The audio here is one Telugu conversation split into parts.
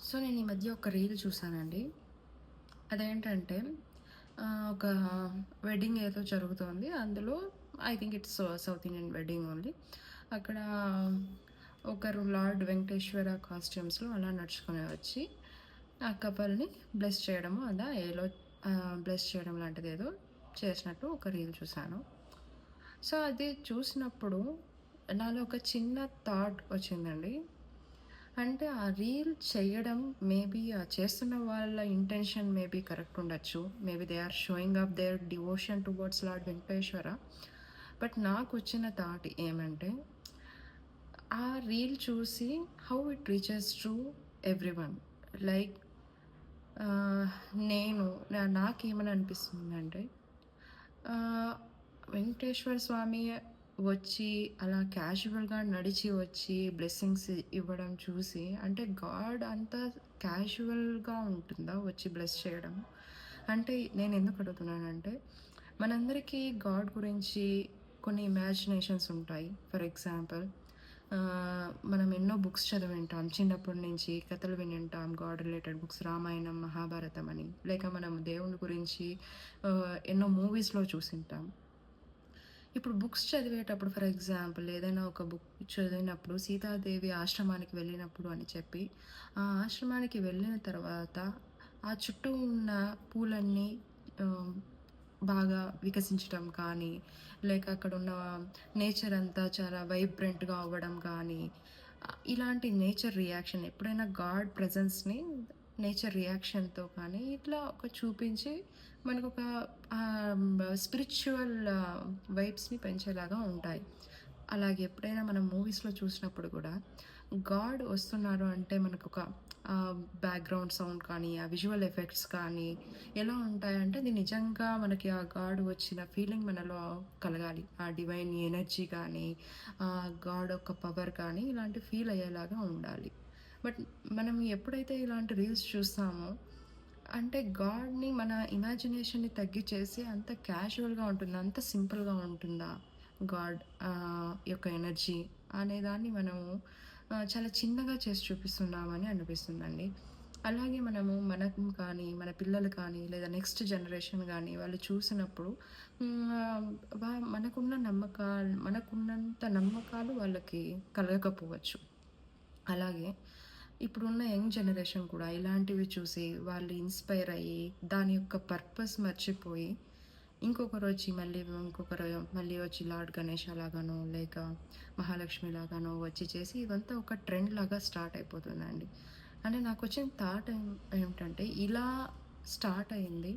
సో, నేను ఈ మధ్య ఒక రీల్ చూసానండి. అదేంటంటే ఒక వెడ్డింగ్ ఏదో జరుగుతోంది. అందులో I think it's south Indian wedding only. అక్కడ ఒకరు లార్డ్ వెంకటేశ్వర కాస్ట్యూమ్స్‌లో అలా నడుచుకొని వచ్చి ఆ కపుల్‌ని బ్లెస్ చేయడము అలా ఏలో బ్లెస్ చేయడం లాంటిదేదో చేసినట్టు ఒక రీల్ చూసాను. సో, అది చూసినప్పుడు నాలో ఒక చిన్న థాట్ వచ్చిందండి. అంటే ఆ రీల్ చేయడం మేబీ చేస్తున్న వాళ్ళ ఇంటెన్షన్ మేబీ కరెక్ట్ ఉండొచ్చు. Maybe they are showing off their devotion towards lord Venkateshwara. But నాకొచ్చిన థాట్ ఏమంటే, ఆ రీల్ చూసి how it reaches to everyone. Like ah, నేను నాకేమని అనిపిస్తుందంటే ఆహ్, వెంకటేశ్వర స్వామి వచ్చి అలా క్యాజువల్‌గా నడిచి వచ్చి బ్లెస్సింగ్స్ ఇవ్వడం చూసి అంటే గాడ్ అంత క్యాజువల్‌గా ఉంటుందా వచ్చి బ్లెస్ చేయడం? అంటే నేనెందుకు అడుగుతున్నానంటే, మనందరికీ గాడ్ గురించి కొన్ని ఇమాజినేషన్స్ ఉంటాయి. ఫర్ ఎగ్జాంపుల్ మనం ఎన్నో బుక్స్ చదివింటాం. చిన్నప్పటి నుంచి కథలు వినుంటాం. God related books Ramayanam, Mahabharatam అని. లేక మనం దేవుని గురించి ఎన్నో మూవీస్‌లో చూసుంటాం. ఇప్పుడు బుక్స్ చదివేటప్పుడు ఫర్ ఎగ్జాంపుల్ ఏదైనా ఒక బుక్ చదివినప్పుడు సీతాదేవి ఆశ్రమానికి వెళ్ళినప్పుడు అని చెప్పి, ఆ ఆశ్రమానికి వెళ్ళిన తర్వాత ఆ చుట్టూ ఉన్న పూలన్నీ ఆహ్, బాగా వికసించటం కానీ, లేక అక్కడున్న నేచర్ అంతా చాలా వైబ్రెంట్‌గా అవ్వడం కానీ, ఇలాంటి నేచర్ రియాక్షన్ ఎప్పుడైనా గాడ్ ప్రెజెన్స్‌ని నేచర్ రియాక్షన్‌తో కానీ ఇట్లా ఒక చూపించి మనకొక స్పిరిచ్యువల్ వైబ్స్‌ని పెంచేలాగా ఉంటాయి. అలాగే ఎప్పుడైనా మనం మూవీస్‌లో చూసినప్పుడు గూడా గాడ్ వస్తున్నారు అంటే మనకొక బ్యాక్‌గ్రౌండ్ సౌండ్ కానీ, ఆ విజువల్ ఎఫెక్ట్స్ కానీ ఎలా ఉంటాయంటే అది నిజంగా మనకి ఆ గాడ్ వచ్చిన ఫీలింగ్ మనలో కలగాలి. ఆ డివైన్ ఎనర్జీ కానీ, గాడ్ యొక్క పవర్ కానీ ఇలాంటి ఫీల్ అయ్యేలాగా ఉండాలి. బట్ మనం ఎప్పుడైతే ఇలాంటి రీల్స్ చూస్తామో అంటే గాడ్‌ని మన ఇమాజినేషన్‌ని తగ్గిచ్చేసి అంత క్యాజువల్‌గా ఉంటుందా? అంత సింపుల్‌గా ఉంటుందా? గాడ్ యొక్క ఎనర్జీ అనేదాన్ని మనము చాలా చిన్నగా చేసి చూపిస్తున్నామని అనిపిస్తుందండి. అలాగే మనము మనకు కానీ, మన పిల్లలు కానీ, లేదా నెక్స్ట్ జనరేషన్ గానీ వాళ్ళు చూసినప్పుడు హ్మ్. ఆహ్, మనకున్నంత నమ్మకాలు వాళ్ళకి కలగకపోవచ్చు. అలాగే ఇప్పుడున్న యంగ్ జనరేషన్ కూడా ఇలాంటివి చూసి వాళ్ళు ఇన్‌స్పైర్ అయ్యి, దాని యొక్క పర్పస్ మర్చిపోయి, ఇంకొకరు మళ్ళీ వచ్చి లార్డ్ గణేష లాగానో, లేక మహాలక్ష్మి లాగానో వచ్చి చేసి ఇదంతా ఒక ట్రెండ్ లాగా స్టార్ట్ అయిపోతుందండి. అంటే నాకొచ్చిన థాట్ ఏమిటంటే, ఇలా స్టార్ట్ అయింది.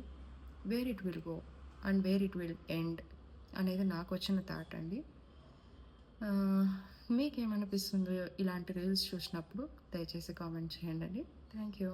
Where it will go and where it will end అనేది నాకొచ్చిన థాట్ అండి. ఆహ్, మీకేమనిపిస్తుందో ఇలాంటి రీల్స్ చూసినప్పుడు దయచేసి కామెంట్ చేయండండి. Thank you.